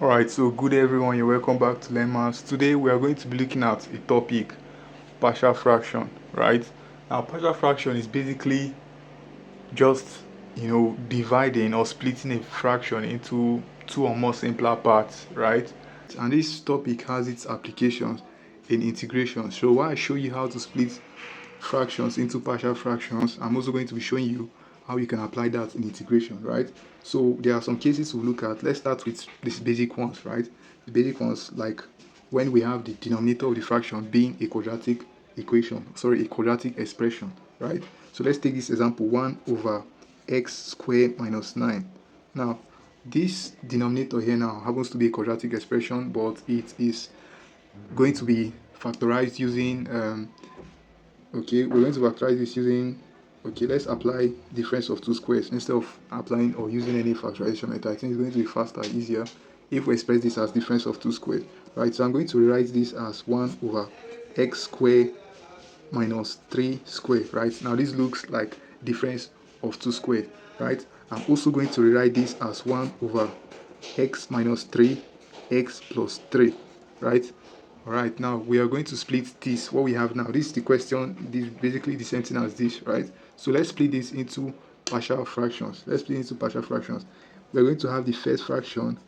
Alright, so good day everyone, you're welcome back to Learn Maths. Today we are going to be looking at a topic, partial fraction, right? Now partial fraction is basically just, dividing or splitting a fraction into two or more simpler parts, right? And this topic has its applications in integration. So while I show you how to split fractions into partial fractions, I'm also going to be showing you how you can apply that in integration, right? So there are some cases to look at. Let's start with these basic ones, right? The basic ones, like when we have the denominator of the fraction being a quadratic expression, right? So let's take this example, 1 over x squared minus 9. Now this denominator here now happens to be a quadratic expression, but it is going to be factorized using okay, we're going to factorize this using, okay, let's apply difference of two squares instead of applying or using any factorization method. I think it's going to be faster, easier if we express this as difference of two squares, right? So I'm going to rewrite this as 1 over x squared minus 3 squared, right? Now this looks like difference of two squared, right? I'm also going to rewrite this as 1 over x minus 3 x plus 3, right? All right, now we are going to split this. What we have now, this is the question, this is basically the same thing as this, right? So let's split this into partial fractions. Let's split into partial fractions. We're going to have the first fraction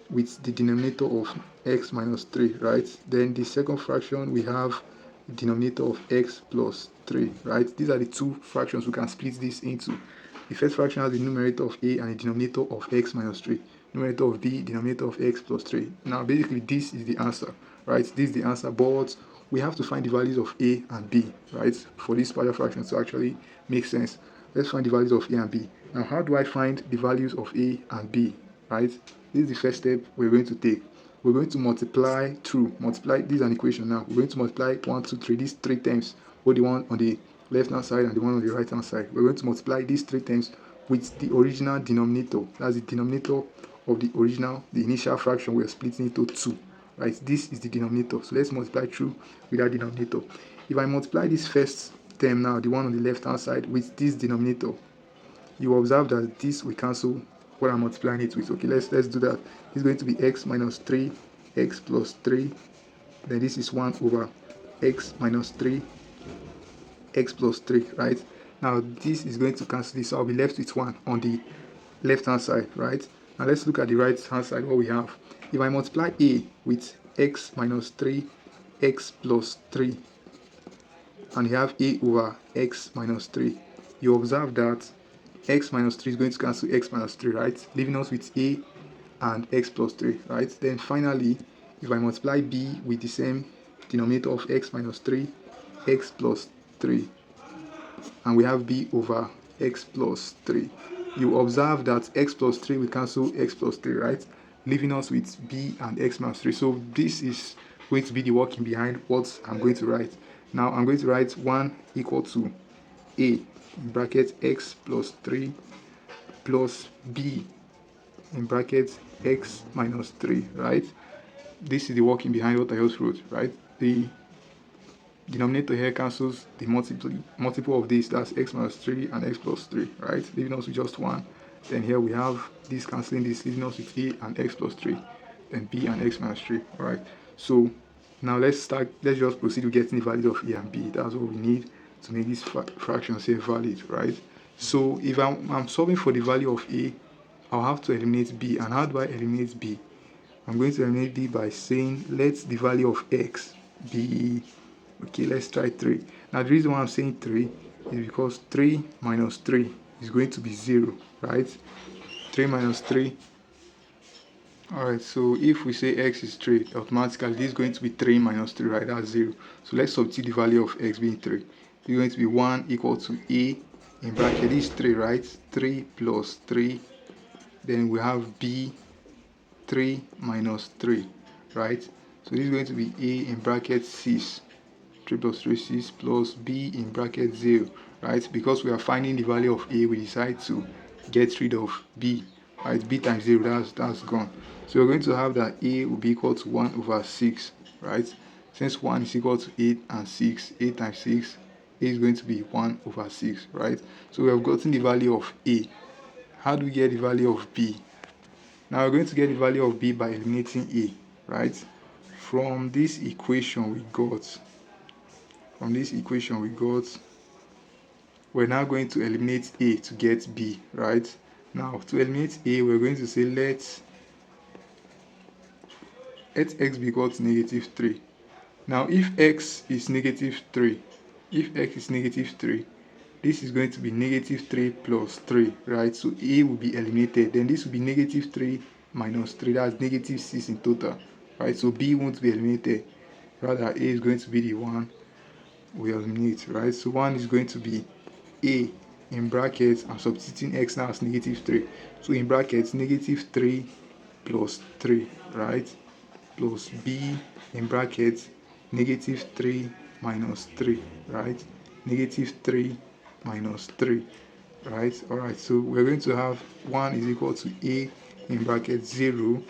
with the denominator of x minus 3, right? Then the second fraction, we have the denominator of x plus 3, right? These are the two fractions we can split this into. The first fraction has the numerator of a and the denominator of x minus 3. Numerator of b, denominator of x plus 3. Now basically this is the answer, right? This is the answer, but we have to find the values of a and b, right? For this partial fraction to actually make sense. Let's find the values of a and b. Now how do I find the values of a and b, right? This is the first step we're going to take. We're going to multiply, this is an equation now. We're going to multiply 1, 2, 3, these three terms, both the one on the left hand side and the one on the right hand side. We're going to multiply these three terms with the original denominator. That's the denominator of the initial fraction we're splitting into 2. Right? This is the denominator. So let's multiply through with that denominator. If I multiply this first term now, the one on the left hand side, with this denominator, you observe that this will cancel what I'm multiplying it with. Okay, let's do that. It's going to be x minus 3, x plus 3. Then this is 1 over x minus 3, x plus 3, right? Now this is going to cancel this, so I'll be left with 1 on the left hand side, right? Now let's look at the right hand side, what we have. If I multiply a with x minus 3, x plus 3, and you have a over x minus 3, you observe that x minus 3 is going to cancel x minus 3, right? Leaving us with a and x plus 3, right? Then finally, if I multiply b with the same denominator of x minus 3, x plus 3, and we have b over x plus 3, you observe that x plus 3 will cancel x plus 3, right? Leaving us with b and x minus 3. So this is going to be the working behind what I'm going to write. Now I'm going to write 1 equal to a in bracket x plus 3 plus b in bracket x minus 3, right? This is the working behind what I just wrote, right? The denominator here cancels the multiple of this, that's x minus 3 and x plus 3, right? Leaving us with just 1. Then here we have this cancelling this, leaving us with a and x plus 3, then b and x minus 3, all right? So now let's just proceed with getting the values of a and b. That's what we need to make this fraction say valid, right? So if I'm solving for the value of a, I'll have to eliminate b. And how do I eliminate b? I'm going to eliminate b by saying let the value of x be, okay, let's try 3. Now the reason why I'm saying 3 is because 3 minus 3 is going to be 0, right? 3 minus 3. Alright, so if we say x is 3, automatically this is going to be 3 minus 3, right? That's 0. So let's substitute the value of x being 3. It's going to be 1 equal to a in bracket, this is 3, right? 3 plus 3. Then we have b, 3 minus 3, right? So this is going to be a in bracket 6. 3 plus 3 is 6 plus b in bracket 0, right? Because we are finding the value of a, we decide to get rid of b, right? B times 0, that's gone. So we're going to have that a will be equal to 1 over 6, right? Since 1 is equal to 8 and 6, 8 times 6, a is going to be 1 over 6, right? So we have gotten the value of a. How do we get the value of b? Now we're going to get the value of b by eliminating a, right? From this equation we got, we're now going to eliminate a to get b, right? Now to eliminate a, we're going to say let x be equal to -3. Now if x is -3, this is going to be -3 plus 3, right? So a will be eliminated. Then this will be -3 minus 3, that's -6 in total, right? So b won't be eliminated. Rather, a is going to be the one we eliminate, right? So 1 is going to be a in brackets. I'm substituting x now as -3. So in brackets, -3 plus 3, right? Plus b in brackets, -3 minus 3, right? -3 minus 3, right? Alright, so we're going to have 1 is equal to a in brackets 0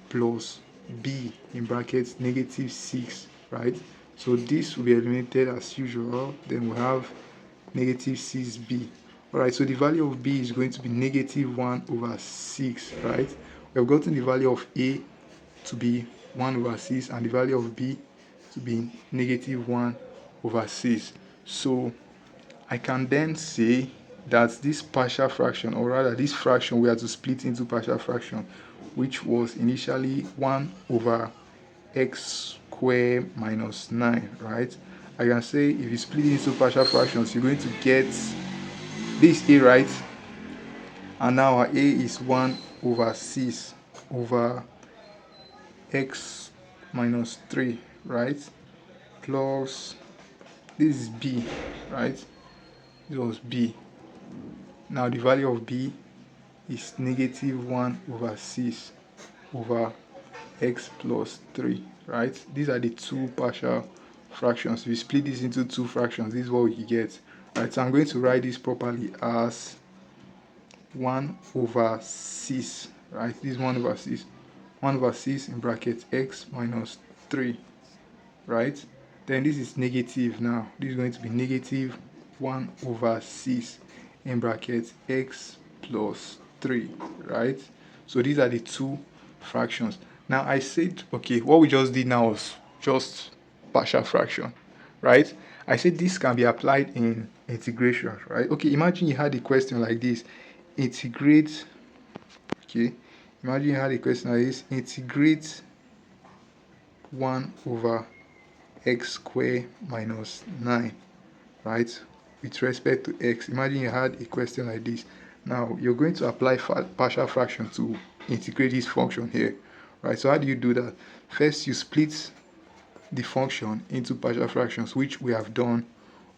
plus b in brackets -6, right? So this will be eliminated as usual. Then we have -6b. Alright, so the value of b is going to be -1/6, right? We have gotten the value of a to be 1/6 and the value of b to be -1/6. So I can then say that this partial fraction, or rather this fraction, we have to split into partial fraction, which was initially 1/x squared minus 9, right? I can say if you split it into partial fractions, you're going to get this a, right? And now our a is 1/6 over x minus 3, right? Plus this is b, right? This was b. Now the value of b is -1/6 over x plus 3, right? These are the two partial fractions. If you split this into two fractions, this is what we get, right? So I'm going to write this properly as 1/6, right? This is 1/6. 1/6 in bracket x minus 3, right? Then this is negative now. This is going to be -1/6 in bracket x plus 3, right? So these are the two fractions. Now I said, okay, what we just did now was just partial fraction, right? I said this can be applied in integration, right? Okay, imagine you had a question like this. Integrate, okay, imagine you had a question like this. Integrate 1/x squared minus 9, right, with respect to x. Imagine you had a question like this. Now you're going to apply partial fraction to integrate this function here, right? So how do you do that? First, you split the function into partial fractions, which we have done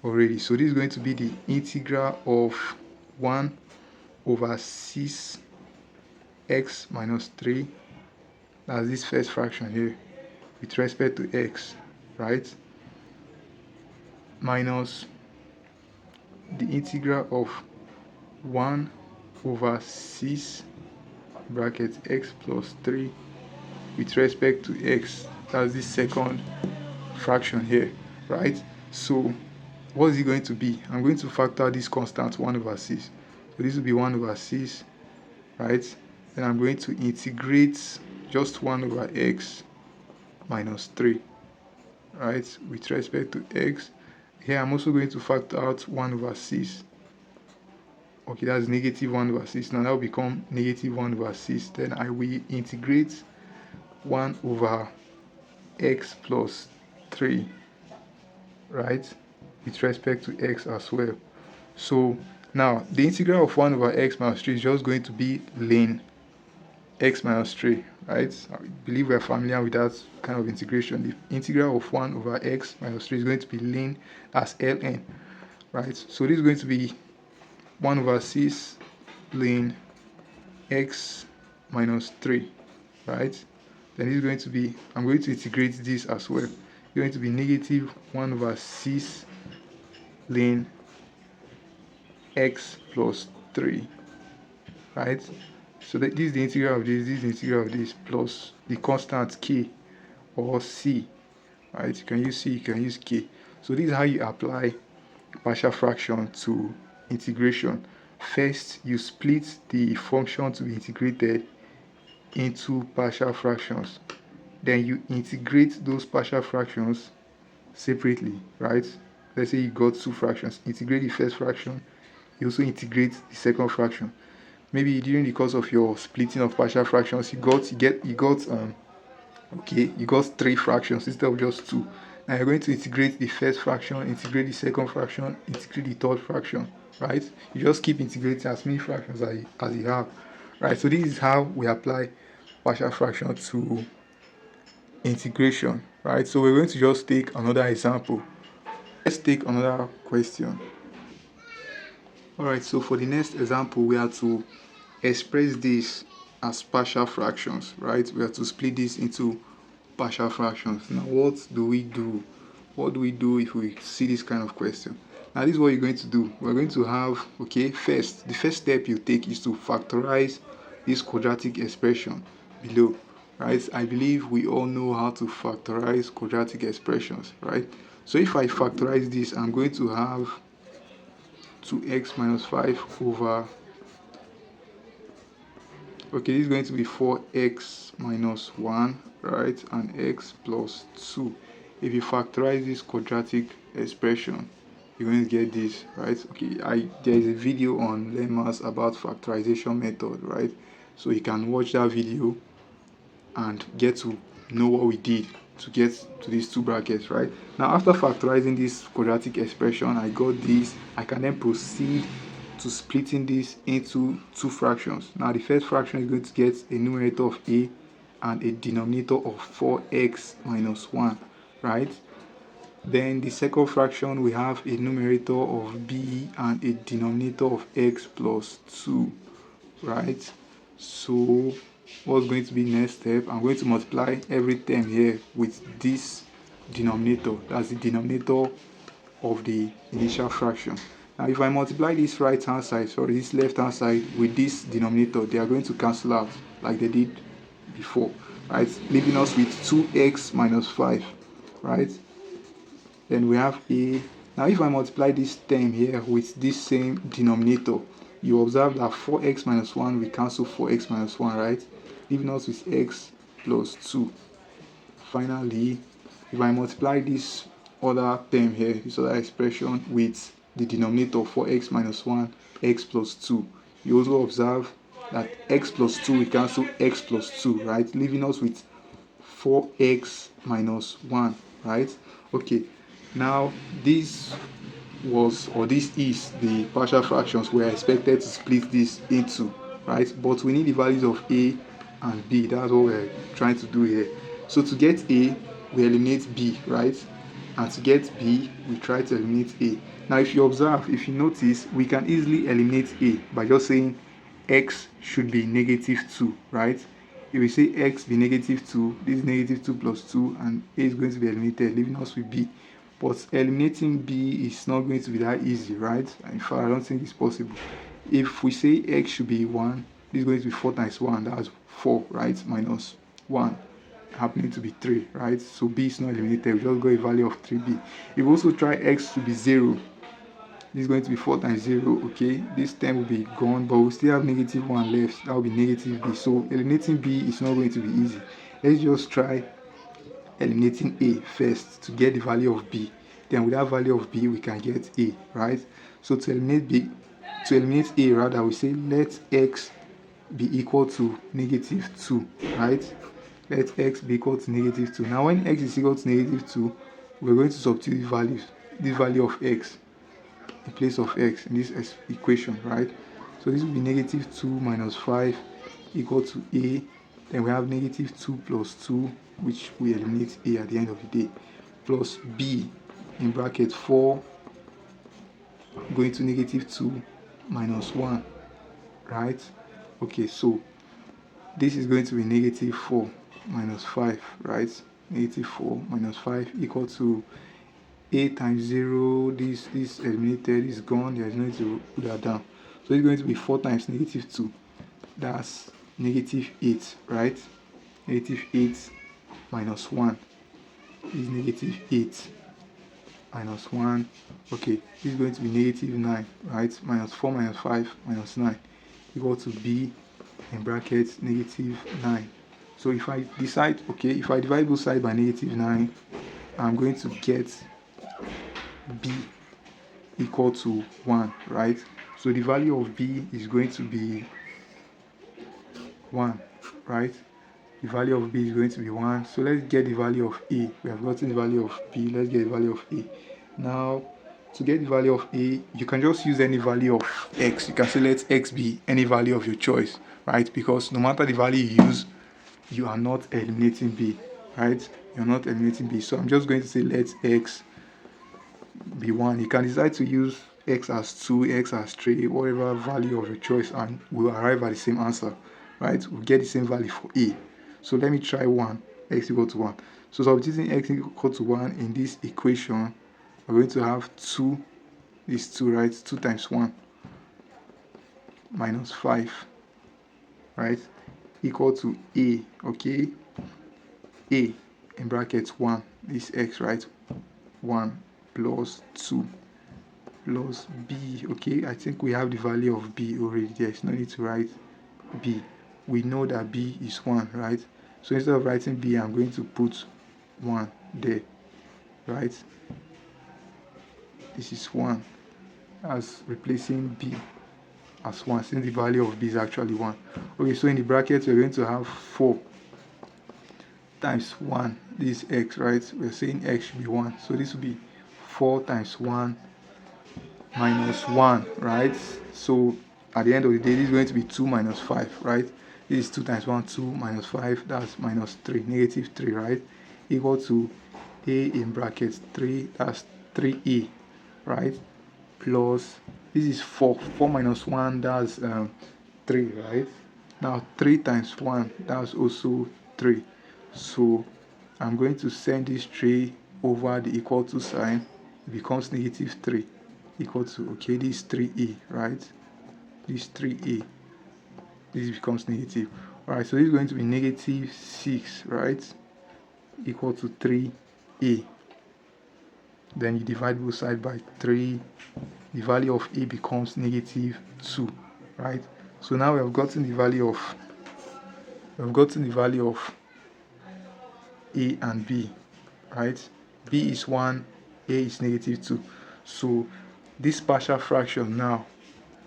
already. So this is going to be the integral of 1/6 x minus 3, that's this first fraction here, with respect to x, right, minus the integral of 1/6 bracket x plus 3 with respect to x, that's the second fraction here, right? So what is it going to be? I'm going to factor this constant 1/6. So this will be 1/6, right? Then I'm going to integrate just 1/x minus 3, right, with respect to x. Here I'm also going to factor out 1/6. Okay, that's -1/6. Now that will become -1/6. Then I will integrate 1/x plus 3, right, with respect to x as well. So now the integral of 1/x minus 3 is just going to be ln x minus 3, right? I believe we are familiar with that kind of integration. The integral of 1/x minus 3 is going to be ln as ln, right? So this is going to be 1/6 ln x minus 3, right? Then this is going to be, I'm going to integrate this as well. It's going to be -1/6 ln x plus 3, right? So that this is the integral of this, this is the integral of this, plus the constant k or c, right? You can use c, you can use k. So this is how you apply partial fraction to integration. First, you split the function to be integrated into partial fractions. Then you integrate those partial fractions separately, right? Let's say you got two fractions. Integrate the first fraction, you also integrate the second fraction. Maybe during the course of your splitting of partial fractions, you got three fractions instead of just two. Now you're going to integrate the first fraction, integrate the second fraction, integrate the third fraction, right? You just keep integrating as many fractions as you have, right? So this is how we apply partial fraction to integration, right? So we're going to just take another example. Let's take another question. Alright, so for the next example, we have to express this as partial fractions, right? We have to split this into partial fractions. Now what do we do? What do we do if we see this kind of question? Now this is what you're going to do. We're going to have, the first step you take is to factorize this quadratic expression below, right? I believe we all know how to factorize quadratic expressions, right? So if I factorize this, I'm going to have 2x minus 5 over, this is going to be 4x minus 1, right, and x plus 2. If you factorize this quadratic expression, you're going to get this, right? There is a video on Lemma's about factorization method, right? So you can watch that video and get to know what we did to get to these two brackets, right? Now after factorizing this quadratic expression, I got this. I can then proceed to splitting this into two fractions. Now the first fraction is going to get a numerator of a and a denominator of 4x minus 1, right? Then the second fraction, we have a numerator of b and a denominator of x plus 2, right? So what's going to be next step? I'm going to multiply every term here with this denominator. That's the denominator of the initial fraction. Now if I multiply this left hand side with this denominator, they are going to cancel out like they did before, right? Leaving us with 2x minus 5, right? Then we have a. Now if I multiply this term here with this same denominator, you observe that 4x minus 1 will cancel 4x minus 1, right? Leaving us with x plus 2. Finally, if I multiply this other term here, this other expression with the denominator 4x minus 1, x plus 2, you also observe that x plus 2 will cancel x plus 2, right? Leaving us with 4x minus 1, right? Now this is the partial fractions we are expected to split this into, right? But we need the values of a and b. That's what we're trying to do here. So to get a, we eliminate b, right? And to get b, we try to eliminate a. Now if you notice, we can easily eliminate a by just saying x should be negative 2, right? If we say x be negative 2, this is negative 2 plus 2, and a is going to be eliminated, leaving us with b. But eliminating b is not going to be that easy, right? In fact, I don't think it's possible. If we say x should be 1, this is going to be 4 times 1, that's 4, right? Minus 1, happening to be 3, right? So b is not eliminated, we just got a value of 3b. If we also try x to be 0, this is going to be 4 times 0, this term will be gone, but we still have negative 1 left, that will be negative b. So eliminating b is not going to be easy. Let's just try eliminating a first to get the value of b. Then with that value of b, we can get a, right? So to eliminate a rather, we say let x be equal to negative 2, right? Let x be equal to negative 2. Now when x is equal to negative 2, we're going to substitute this value of x in place of x in this equation, right? So this will be negative 2 minus 5 equal to a. Then we have negative 2 plus 2, which we eliminate a at the end of the day, plus b in bracket 4 going to negative 2 minus 1, right? So this is going to be negative 4 minus 5, right? Negative 4 minus 5 equal to a times 0. This eliminated, is gone, there is no need to put that down. So it's going to be 4 times negative 2, that's negative 8, right? Negative 8 minus 1 is negative 8 minus 1. This is going to be negative 9, right? Minus 4 minus 5 minus 9 equal to b in brackets negative 9. So if I decide, okay, if I divide both sides by negative 9, I'm going to get b equal to 1, right? So the value of b is going to be 1, right? The value of b is going to be 1. So let's get the value of a. We have gotten the value of b. Let's get the value of a. Now, to get the value of a, you can just use any value of x. You can say let x be any value of your choice, right? Because no matter the value you use, you are not eliminating b, right? You're not eliminating b. So I'm just going to say let x be 1. You can decide to use x as 2, x as 3, whatever value of your choice, and we'll arrive at the same answer, right? We'll get the same value for a. So let me try 1, x equal to 1. So substituting x equal to 1 in this equation, we're going to have 2 is 2, right? 2 times 1 minus 5, right? Equal to a, okay? A in brackets 1, this x, right? 1 plus 2 plus b, okay? I think we have the value of b already. There's no need to write b. We know that b is 1, right? So instead of writing b, I'm going to put 1 there, right? This is 1 as replacing b as 1 since the value of b is actually 1. Okay, so in the bracket we're going to have 4 times 1. This is x, right? We're saying x should be 1. So this will be 4 times 1 minus 1, right? So at the end of the day, this is going to be 2 minus 5, right? This is 2 times 1, 2 minus 5, that's minus 3, negative 3, right? Equal to a in brackets 3, that's 3a, right? Plus, this is 4, 4 minus 1, that's 3, right? Now 3 times 1, that's also 3. So I'm going to send this 3 over the equal to sign. It becomes negative 3 equal to, okay, this is 3a, right? This 3a, this becomes negative. All right, so this is going to be negative 6, right? Equal to 3a. Then you divide both sides by 3. The value of a becomes negative 2, right? So now we have gotten the value of a and b, right? B is 1, a is negative 2. So this partial fraction now,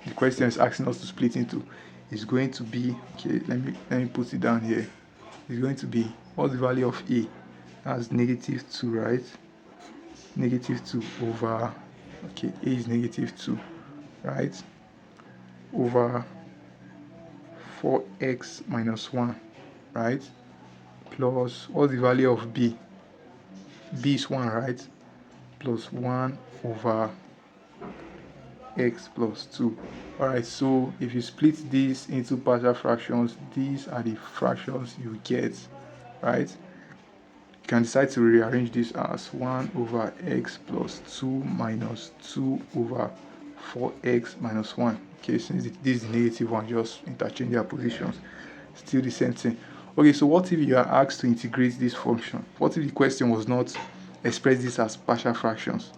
the question is asking us to split into, is going to be, okay, let me put it down here. It's going to be, what's the value of a? That's negative 2, right? Negative 2 over, okay, a is negative 2, right? Over 4x minus 1, right? Plus, what's the value of b? B is 1, right? Plus 1 over x plus 2. Alright, so if you split this into partial fractions, these are the fractions you get, right? You can decide to rearrange this as 1 over x plus 2 minus 2 over 4x minus 1. Okay, since this is the negative one, just interchange their positions. Still the same thing. Okay, so what if you are asked to integrate this function? What if the question was not express this as partial fractions?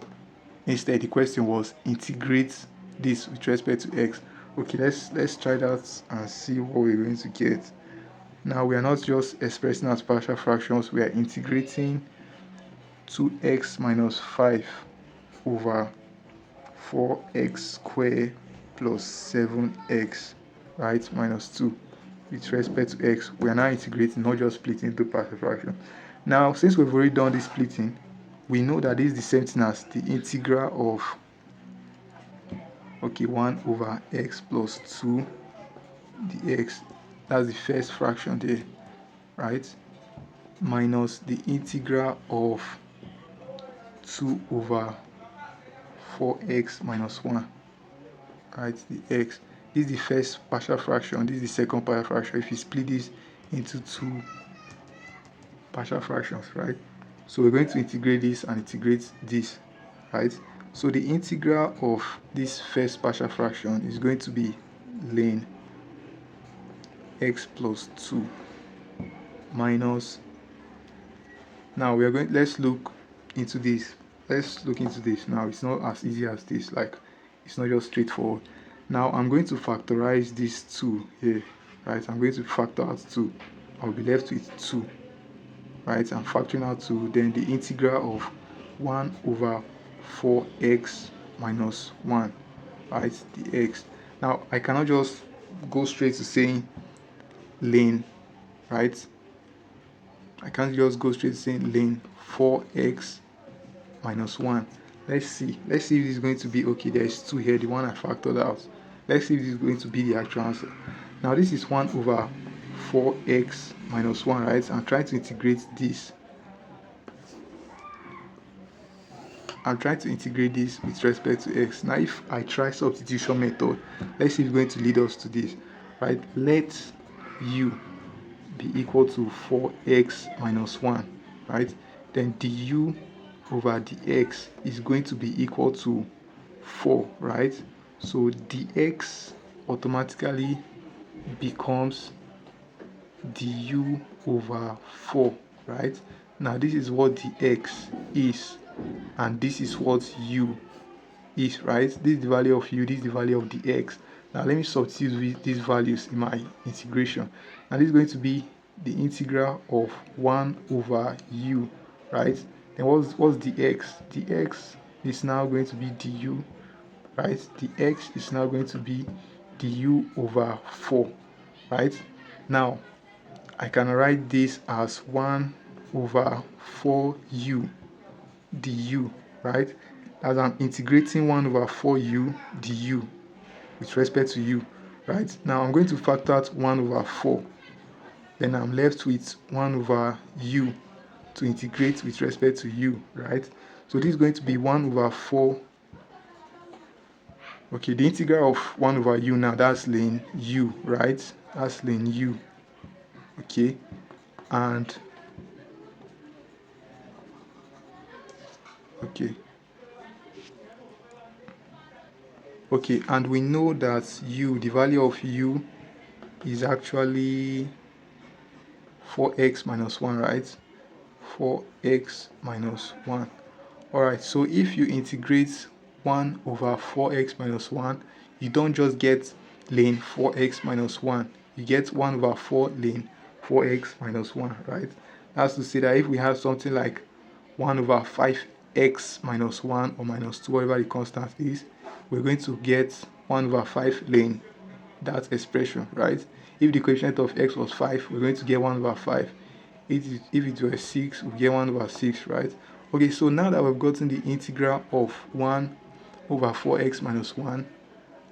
Instead, the question was integrate this with respect to x. Okay, let's try that and see what we're going to get. Now we are not just expressing as partial fractions, we are integrating 2x minus 5 over 4x squared plus 7x, right, minus 2 with respect to x. We are now integrating, not just splitting into partial fractions. Now, since we've already done this splitting, we know that this is the same thing as the integral of, okay, 1 over x plus 2 dx. That's the first fraction there, right? Minus the integral of 2 over 4x minus 1, right? The x. This is the first partial fraction. This is the second partial fraction. If you split this into 2 partial fractions, right? So we're going to integrate this and integrate this, right? So the integral of this first partial fraction is going to be ln x plus 2 minus, now we are going, let's look into this. Let's look into this now. It's not as easy as this, like it's not just straightforward. Now I'm going to factorize this 2 here. right? I'm going to factor out 2. I'll be left with 2, right? I'm factoring out 2. Then the integral of 1 over 4x minus 1, right? The x. Now, I cannot just go straight to saying ln, right? I can't just go straight to saying ln 4x minus 1. Let's see if this is going to be okay. There is 2 here, the one I factored out. Let's see if this is going to be the actual answer. Now this is 1 over 4x minus 1, right? I'm trying to integrate this. I'm trying to integrate this with respect to x. Now if I try substitution method, let's see if it's going to lead us to this, right? Let u be equal to 4x minus 1, right? Then du over dx is going to be equal to 4, right? So dx automatically becomes du over 4, right? Now this is what dx is, and this is what u is, right? This is the value of u, this is the value of dx. Now let me substitute with these values in my integration. Now this is going to be the integral of 1 over u, right? Then what's dx? Dx is now going to be du, right? Dx is now going to be du over 4, right? Now I can write this as 1 over 4u du, right? As I'm integrating 1 over 4u du with respect to u, right? Now I'm going to factor out 1 over 4. Then I'm left with 1 over u to integrate with respect to u, right? So this is going to be 1 over 4. Okay, the integral of 1 over u now, that's ln u, right? That's ln u. Okay, and okay, and we know that u, the value of u is actually 4x minus 1, right? 4x minus 1. Alright, so if you integrate 1 over 4x minus 1, you don't just get ln 4x minus 1, you get 1 over 4 ln 4x minus 1, right? That's to say that if we have something like 1 over 5x minus 1 or minus 2, whatever the constant is, we're going to get 1 over 5 ln that expression, right? If the coefficient of x was 5, we're going to get 1 over 5. If it were 6, we get 1 over 6, right? Okay, so now that we've gotten the integral of 1 over 4x minus 1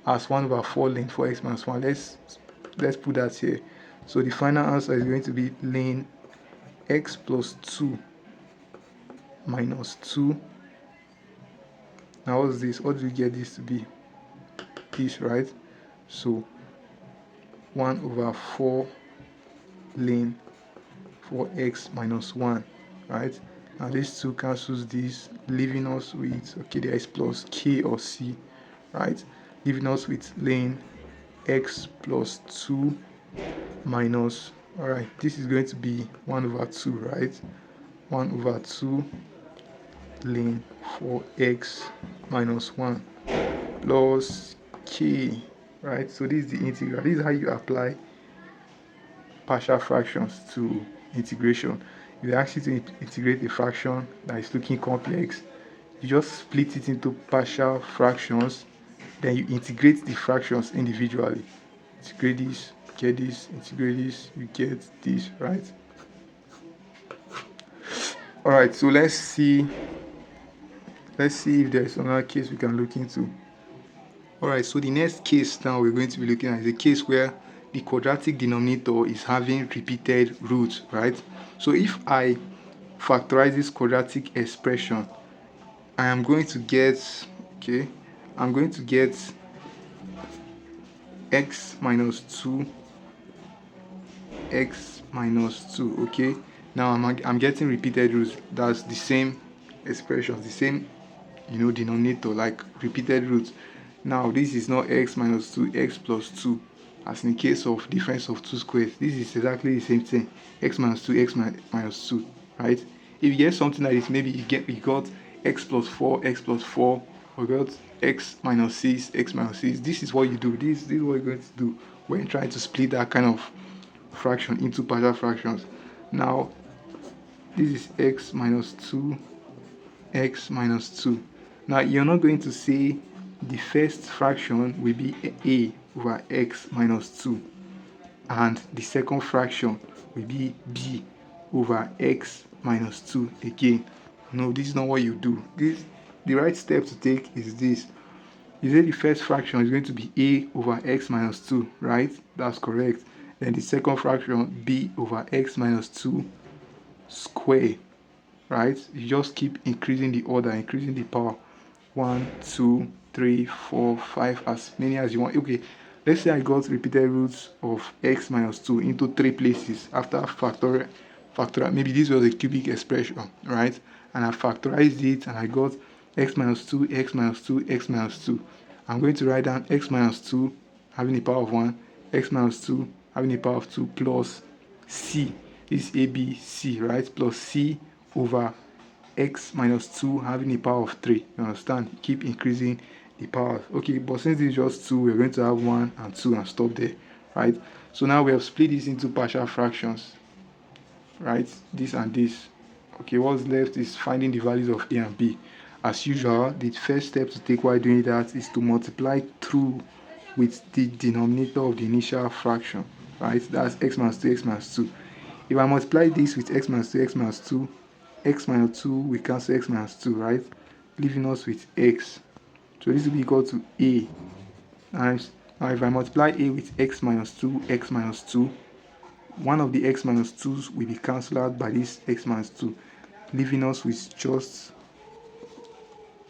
as 1 over 4 ln 4x minus 1, let's put that here. So the final answer is going to be ln x plus 2 minus 2. Now what's this? What do we get this to be? This, right? So 1 over 4 ln 4x minus 1, right? Now these 2 cancels this, leaving us with, okay, there is plus k or c, right? Leaving us with ln x plus 2 minus, alright, this is going to be 1 over 2, right? 1 over 2 ln 4x minus 1 plus k, right? So this is the integral. This is how you apply partial fractions to integration. If they ask you to integrate a fraction that is looking complex, you just split it into partial fractions, then you integrate the fractions individually. Integrate this, get this, integrate this, you get this, right? Alright, so let's see if there's another case we can look into. Alright, so the next case now we're going to be looking at is a case where the quadratic denominator is having repeated roots, right? So if I factorize this quadratic expression, I am going to get, okay, I'm going to get x minus 2, x minus 2, okay? Now I'm getting repeated roots. That's the same expression, the same, denominator, like repeated roots. Now this is not x minus 2, x plus 2, as in the case of difference of 2 squares. This is exactly the same thing, x minus 2, x minus 2, right? If you get something like this, maybe you got x plus 4, x plus 4, or got x minus 6, x minus 6. This is what you do. This is what you're going to do when trying to split that kind of fraction into partial fractions. Now this is x minus 2, x minus 2. Now you're not going to say the first fraction will be a over x minus 2 and the second fraction will be b over x minus 2 again. No, this is not what you do. The right step to take is this. You say the first fraction is going to be a over x minus 2, right? That's correct. Then the second fraction, b over x minus 2 square, right? You just keep increasing the order, increasing the power. 1, 2, 3, 4, 5, as many as you want. Okay, let's say I got repeated roots of x minus 2 into 3 places after factorial. Maybe this was a cubic expression, right? And I factorized it and I got x minus 2, x minus 2, x minus 2. I'm going to write down x minus 2 having a power of 1, x minus 2 having a power of 2 plus c. This is a, b, c, right? Plus c over x minus 2 having a power of 3. You understand? Keep increasing the power. Okay, but since this is just 2, we're going to have 1 and 2 and stop there, right? So now we have split this into partial fractions, right? This and this. Okay, what's left is finding the values of a and b. As usual, the first step to take while doing that is to multiply through with the denominator of the initial fraction, right? That's x minus 2, x minus 2. If I multiply this with x minus 2, x minus 2, x minus 2, we cancel x minus 2, right? Leaving us with x. So this will be equal to a times, now if I multiply a with x minus 2, x minus 2, one of the x minus 2's will be cancelled out by this x minus 2, leaving us with just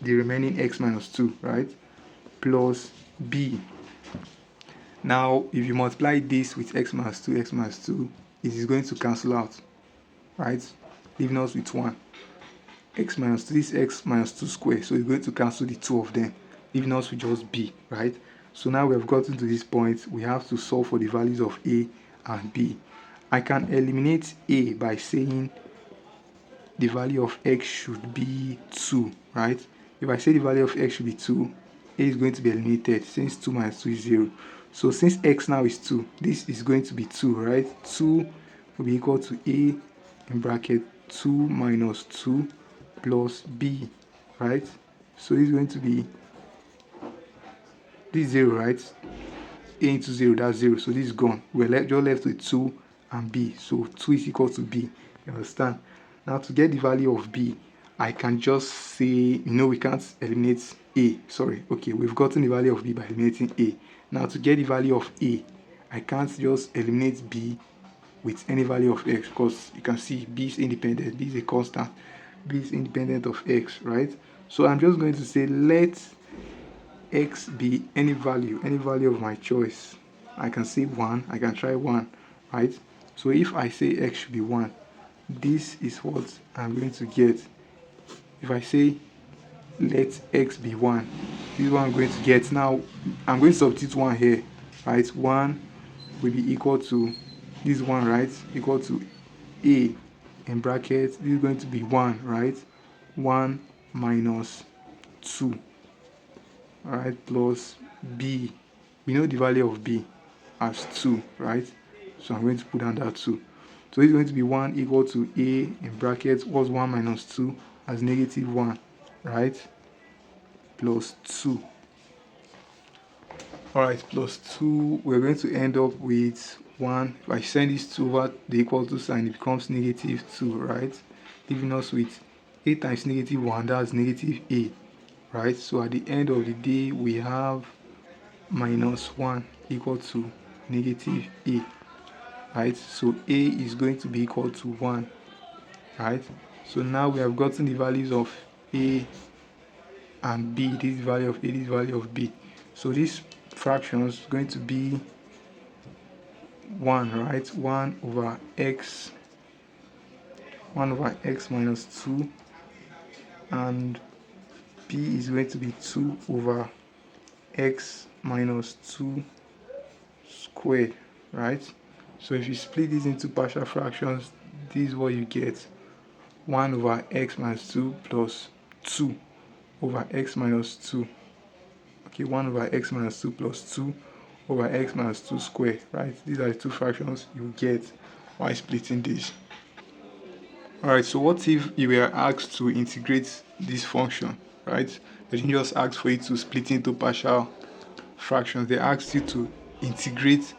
the remaining x minus 2, right? Plus b. Now, if you multiply this with x minus 2, x minus 2, it is going to cancel out, right? Leaving us with 1. X minus 2, this x minus 2 square, so it's going to cancel the two of them, leaving us with just b, right? So now we have gotten to this point, we have to solve for the values of a and b. I can eliminate a by saying the value of x should be 2, right? If I say the value of x should be 2, a is going to be eliminated since 2 minus 2 is 0. So since x now is 2, this is going to be 2, right? 2 will be equal to a in bracket 2 minus 2 plus b, right? So this is going to be this 0, right? A into 0, that's 0, so this is gone. We're just left with 2 and b, so 2 is equal to b. You understand? Now to get the value of b, I can just say, we can't eliminate a. Sorry, okay, we've gotten the value of b by eliminating a. Now to get the value of a, I can't just eliminate b with any value of x, because you can see b is independent, b is a constant, b is independent of x, right? So I'm just going to say let x be any value of my choice. I can say 1, I can try 1, right? So if I say x should be 1, this is what I'm going to get. If I say let x be 1, this is what I'm going to get. Now I'm going to substitute 1 here, right? 1 will be equal to this 1, right? Equal to a in brackets, this is going to be 1, right? 1 minus 2, all right, plus b. We know the value of b as 2, right? So I'm going to put down that 2. So it's going to be 1 equal to a in brackets, what's 1 minus 2 as negative 1, right? Plus 2. Alright, plus 2, we're going to end up with 1. If I send this 2 over the equal to sign, it becomes negative 2, right? Leaving us with a times negative 1, that's negative a, right? So at the end of the day, we have minus 1 equal to negative a, right? So a is going to be equal to 1, right? So now we have gotten the values of a and b. This value of a, this value of b. So this fraction is going to be 1, right? 1 over x minus 2, and b is going to be 2 over x minus 2 squared, right? So if you split this into partial fractions, this is what you get. 1 over x minus 2 plus 2 over x minus 2. Okay, 1 over x minus 2 plus 2 over x minus 2 square, right? These are the two fractions you get while splitting this. Alright, so what if you were asked to integrate this function, right? They didn't just ask for you to split into partial fractions, they asked you to integrate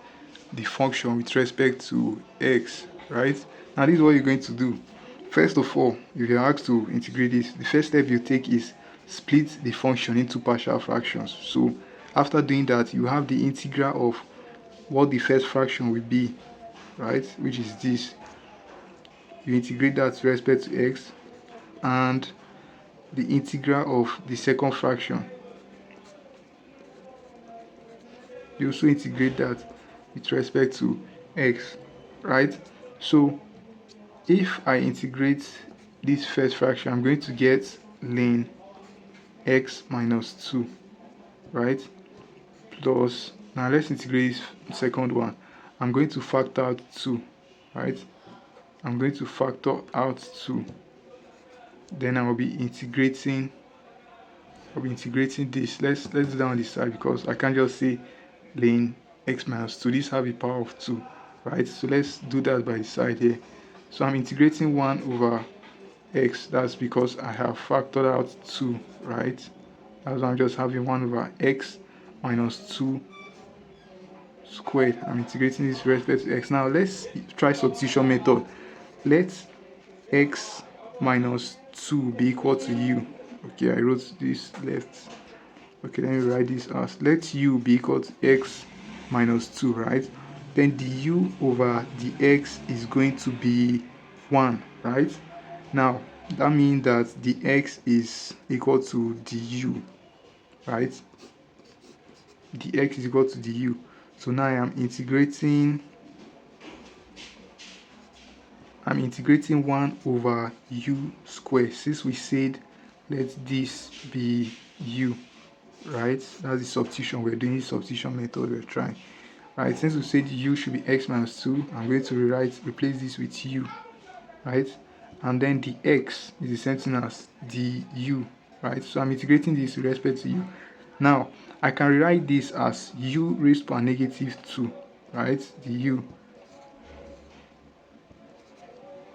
the function with respect to x, right? Now this is what you're going to do. First of all, if you're asked to integrate this, the first step you take is split the function into partial fractions. So after doing that, you have the integral of what the first fraction will be, right? Which is this. You integrate that with respect to x, and the integral of the second fraction, you also integrate that with respect to x, right? So if I integrate this first fraction, I'm going to get ln x minus 2, right? Plus, now let's integrate this second one. I'm going to factor out 2, right? I'm going to factor out 2. Then I will be integrating this. Let's do that on this side, because I can't just say ln x minus 2. This have a power of 2, right? So let's do that by the side here. So I'm integrating 1 over x. That's because I have factored out 2, right? That's why I'm just having 1 over x minus 2 squared. I'm integrating this with respect to x. Now let's try substitution method. Let x minus 2 be equal to u. Okay, I wrote this left. Okay, let me write this as, let u be equal to x minus 2, right? Then the u over the x is going to be 1, right? Now that means that the x is equal to the u, right? The x is equal to the u. So now I'm integrating 1 over u squared, since we said let this be u, right? That's the substitution. We're doing the substitution method we're trying, right? Since we said u should be x minus 2, I'm going to replace this with u, right? And then the x is the same thing as the u, right? So I'm integrating this with respect to u. Now I can rewrite this as u raised to power negative 2, right? The u,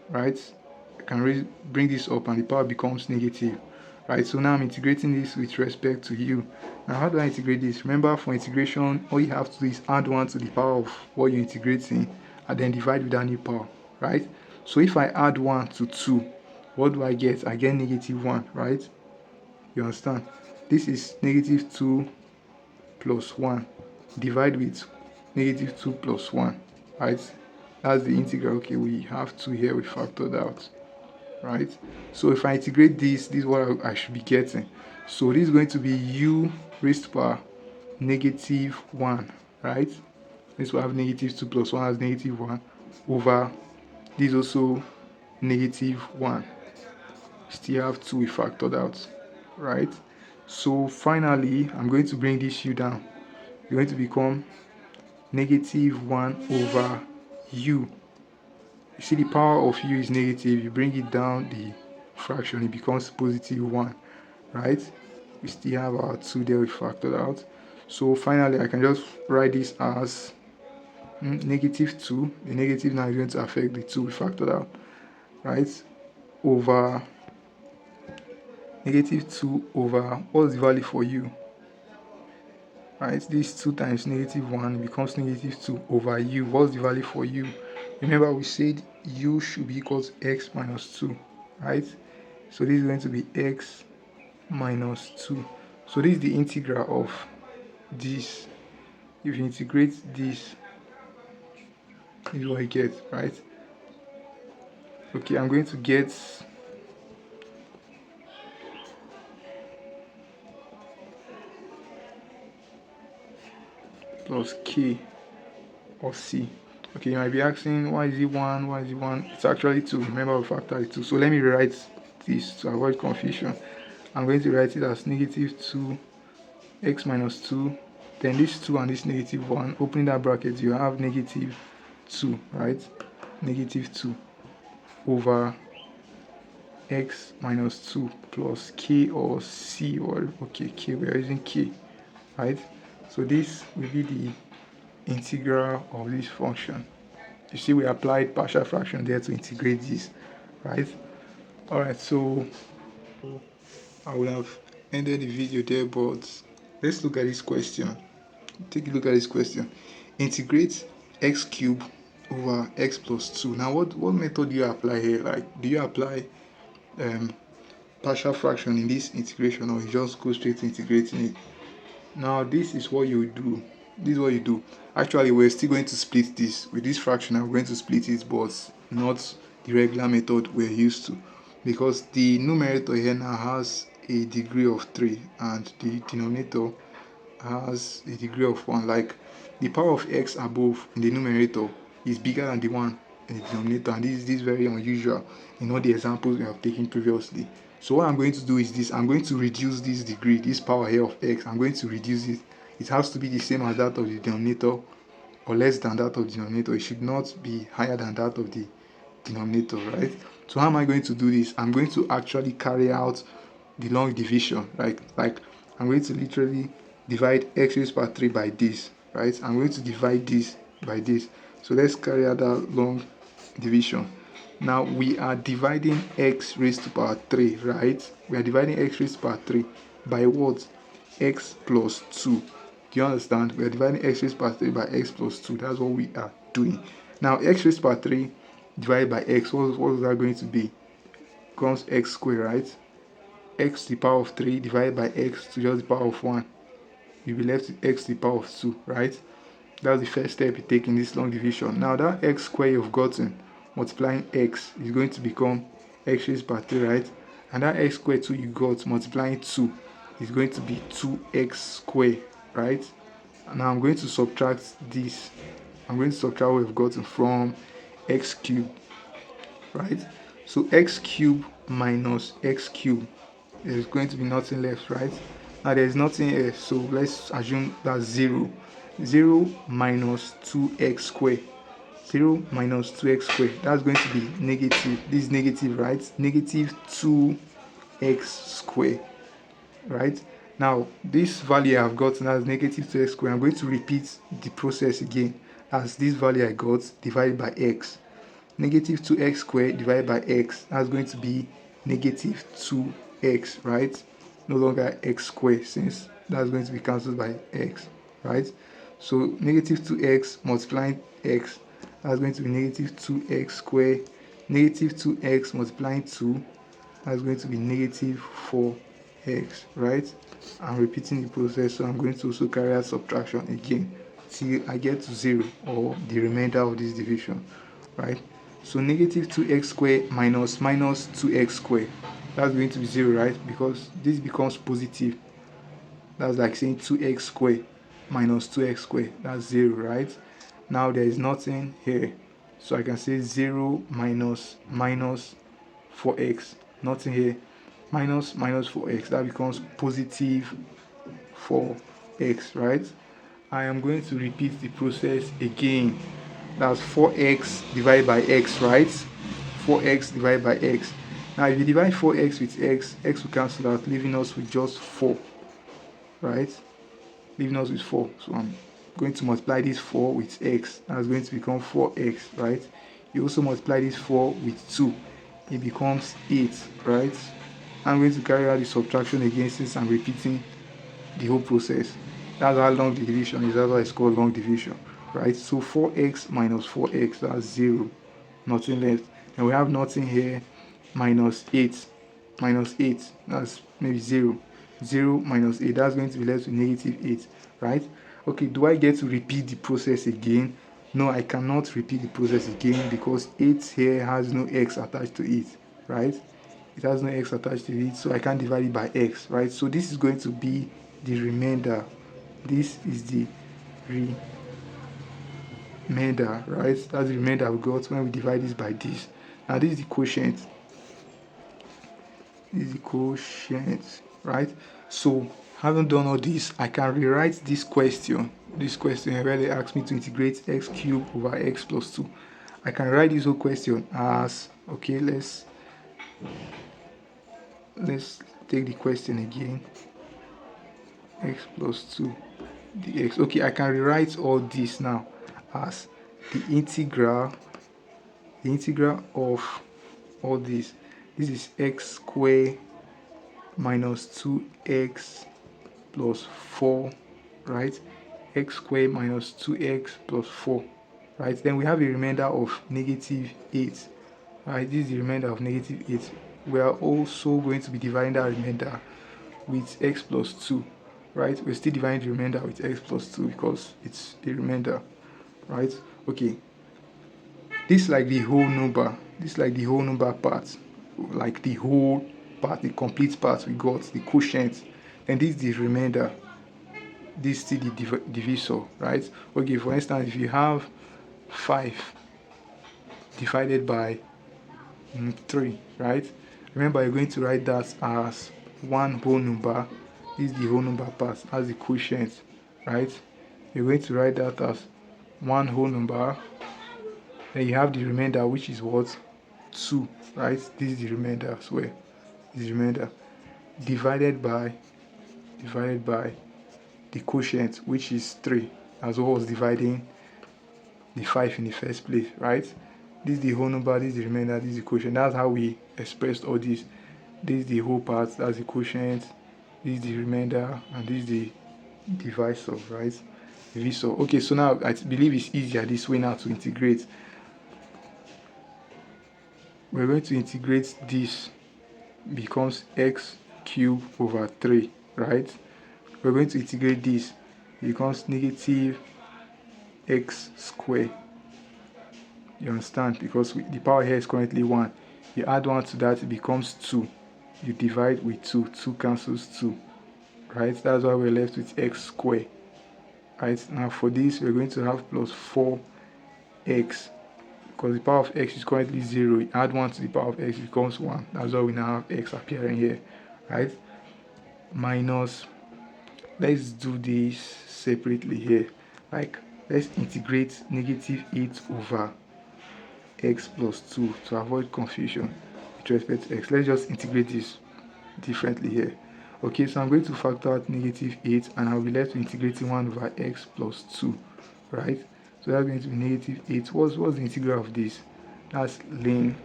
right? I can bring this up and the power becomes negative, right? So now I'm integrating this with respect to u. Now how do I integrate this? Remember, for integration, all you have to do is add 1 to the power of what you're integrating and then divide with that new power, right? So if I add 1 to 2, what do I get? I get negative 1, right? You understand? This is negative 2 plus 1. Divide with negative 2 plus 1, right? That's the integral. Okay, we have 2 here, we factored out, right? So if I integrate this is what I should be getting. So this is going to be u raised to power negative 1, right? This will have negative 2 plus 1 as negative 1 over this also negative 1. Still have 2 we factored out, right? So finally, I'm going to bring this u down. It's going to become negative 1 over u. You see the power of u is negative. You bring it down the fraction, it becomes positive 1, right? We still have our 2 there we factored out. So finally, I can just write this as negative 2. The negative now is going to affect the 2 we factored out, right? Over negative 2 over, what's the value for u? Right, this 2 times negative 1 becomes negative 2 over u. What's the value for u? Remember, we said u should be equal to x minus 2, right? So this is going to be x minus 2. So this is the integral of this. If you integrate this is what I get, right? Okay, I'm going to get plus k or c. Okay, you might be asking, why is it 1? Why is it 1? It's actually 2. Remember, we factored 2. So let me rewrite this to avoid confusion. I'm going to write it as negative 2 x minus 2. Then this 2 and this negative 1. Opening that bracket, you have negative 2, right? Negative 2 over x minus 2 plus k or c, or okay, k, we are using k, right? So this will be the integral of this function. You see, we applied partial fraction there to integrate this, right? Alright, so I would have ended the video there, but let's look at this question. Take a look at this question. Integrate x cubed over x plus 2. Now, what method do you apply here? Like, do you apply partial fraction in this integration, or you just go straight to integrating it? Now, this is what you do. This is what you do. Actually, we're still going to split this. With this fraction, I'm going to split it, but not the regular method we're used to, because the numerator here now has a degree of 3 and the denominator has a degree of 1. Like, the power of x above in the numerator is bigger than the one in the denominator, and this is very unusual in all the examples we have taken previously. So what I'm going to do is this: I'm going to reduce this degree, this power here of x. I'm going to reduce it. It has to be the same as that of the denominator, or less than that of the denominator. It should not be higher than that of the denominator, right? So how am I going to do this? I'm going to actually carry out the long division. Like I'm going to literally divide x raised to power 3 by this, right? I'm going to divide this by this. So let's carry out that long division. Now we are dividing x raised to power 3, right? We are dividing x raised to power 3 by what? X plus 2. Do you understand? We are dividing x raised to power 3 by x plus 2. That's what we are doing. Now x raised to power 3 divided by x, what is that going to be? Becomes x squared, right? X to the power of 3 divided by x to just the power of 1. You'll be left with x to the power of 2, right? That's the first step you take in this long division. Now that x squared you've gotten, multiplying x, is going to become x raised by 3, right? And that x squared 2 you got, multiplying 2, is going to be 2x squared, right? And now I'm going to subtract this. I'm going to subtract what we've gotten from x cubed, right? So x cubed minus x cubed, there's going to be nothing left, right? Now there's nothing here, so let's assume that's 0. 0 minus 2x squared. 0 minus 2x squared, that's going to be negative. This is negative, right? Negative 2x squared, right? Now this value I've gotten as negative 2x squared, I'm going to repeat the process again as this value I got divided by x. Negative 2x squared divided by x, that's going to be negative 2x, right? No longer x squared, since that's going to be cancelled by x, right? So negative 2x multiplying x, that's going to be negative 2x squared. Negative 2x multiplying 2, that's going to be negative 4x, right? I'm repeating the process, so I'm going to also carry out subtraction again till I get to 0, or the remainder of this division, right? So negative 2x squared minus 2x squared, that's going to be 0, right? Because this becomes positive. That's like saying 2x squared minus 2x squared, that's 0, right? Now there is nothing here, so I can say 0 minus 4x, nothing here, minus 4x, that becomes positive 4x, right? I am going to repeat the process again. That's 4x divided by x, right? 4x divided by x. Now if you divide 4x with x, x will cancel out, leaving us with just 4, right? Leaving us with 4. So I'm going to multiply this 4 with x. That's going to become 4x, right? You also multiply this 4 with 2. It becomes 8, right? I'm going to carry out the subtraction again, since I'm repeating the whole process. That's how long the division is. That's why it's called long division, right? So 4x minus 4x, that's 0, nothing left. And we have nothing here. Minus 8, that's maybe 0. 0 minus 8, that's going to be left with negative 8, right? Okay, do I get to repeat the process again? No, I cannot repeat the process again, because 8 here has no x attached to it, right? It has no x attached to it, so I can't divide it by x, right? So this is going to be the remainder. This is the remainder, right? That's the remainder we got when we divide this by this. Now this is the quotient. This is the quotient, right? So having done all this, I can rewrite this question. This question where they ask me to integrate x cubed over x plus 2. I can write this whole question as, okay, let's take the question again. X plus 2. dx. Okay, I can rewrite all this now as the integral of all this. This is x squared minus 2x plus 4, right? X squared minus 2x plus 4, right? Then we have a remainder of negative 8, right? This is the remainder of negative 8. We are also going to be dividing that remainder with x plus 2, right? We're still dividing the remainder with x plus 2 because it's a remainder, right? Okay, this is like the whole number. This is like the whole number part, like the whole part, the complete part we got, the quotient. And this is the remainder. This is still the divisor, right? Okay, for instance, if you have 5 divided by 3, right? Remember, you're going to write that as one whole number. This is the whole number part, as the quotient, right? You're going to write that as one whole number. Then you have the remainder, which is what? 2, right? This is the remainder as well. This is the remainder divided by the quotient, which is 3, as well as dividing the 5 in the first place, right? This is the whole number, this is the remainder, this is the quotient. That's how we expressed all this. This is the whole part, that's the quotient, this is the remainder, and this is the divisor, right? Divisor. Okay, so now I believe it's easier this way now to integrate. We're going to integrate this, becomes x cubed over 3, right? We're going to integrate this, it becomes negative x squared. You understand? Because the power here is currently 1. You add 1 to that, it becomes 2. You divide with 2. 2 cancels 2. Right? That's why we're left with x squared. Right? Now for this, we're going to have plus 4x. Because the power of x is currently 0. You add 1 to the power of x, it becomes 1. That's why we now have x appearing here. Right? Minus, let's do this separately here. Like, let's integrate negative 8 over x plus 2 to avoid confusion with respect to x. Let's just integrate this differently here. Okay, so I'm going to factor out negative 8 and I'll be left with integrating 1 over x plus 2, right? So that's going to be negative 8. What's the integral of this? That's ln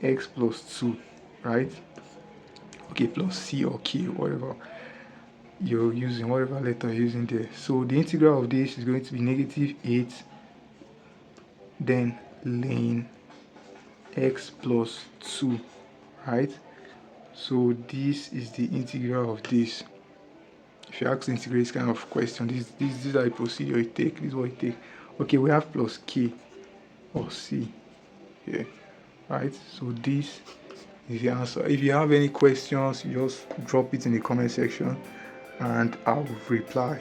x plus 2, right? Okay, plus c or k, whatever you're using, whatever letter you're using there. So the integral of this is going to be negative 8, then ln x plus 2, right? So this is the integral of this. If you ask to integrate this kind of question, this is the procedure you take. This is what you take. Okay, we have plus k or c here, right? So this is the answer. If you have any questions, you just drop it in the comment section and I'll reply.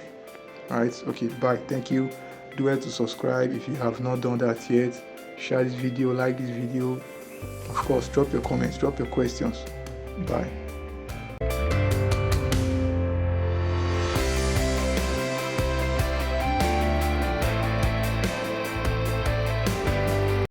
Alright, okay, bye. Thank you. Do well to subscribe if you have not done that yet. Share this video, like this video. Of course, drop your comments, drop your questions. Bye.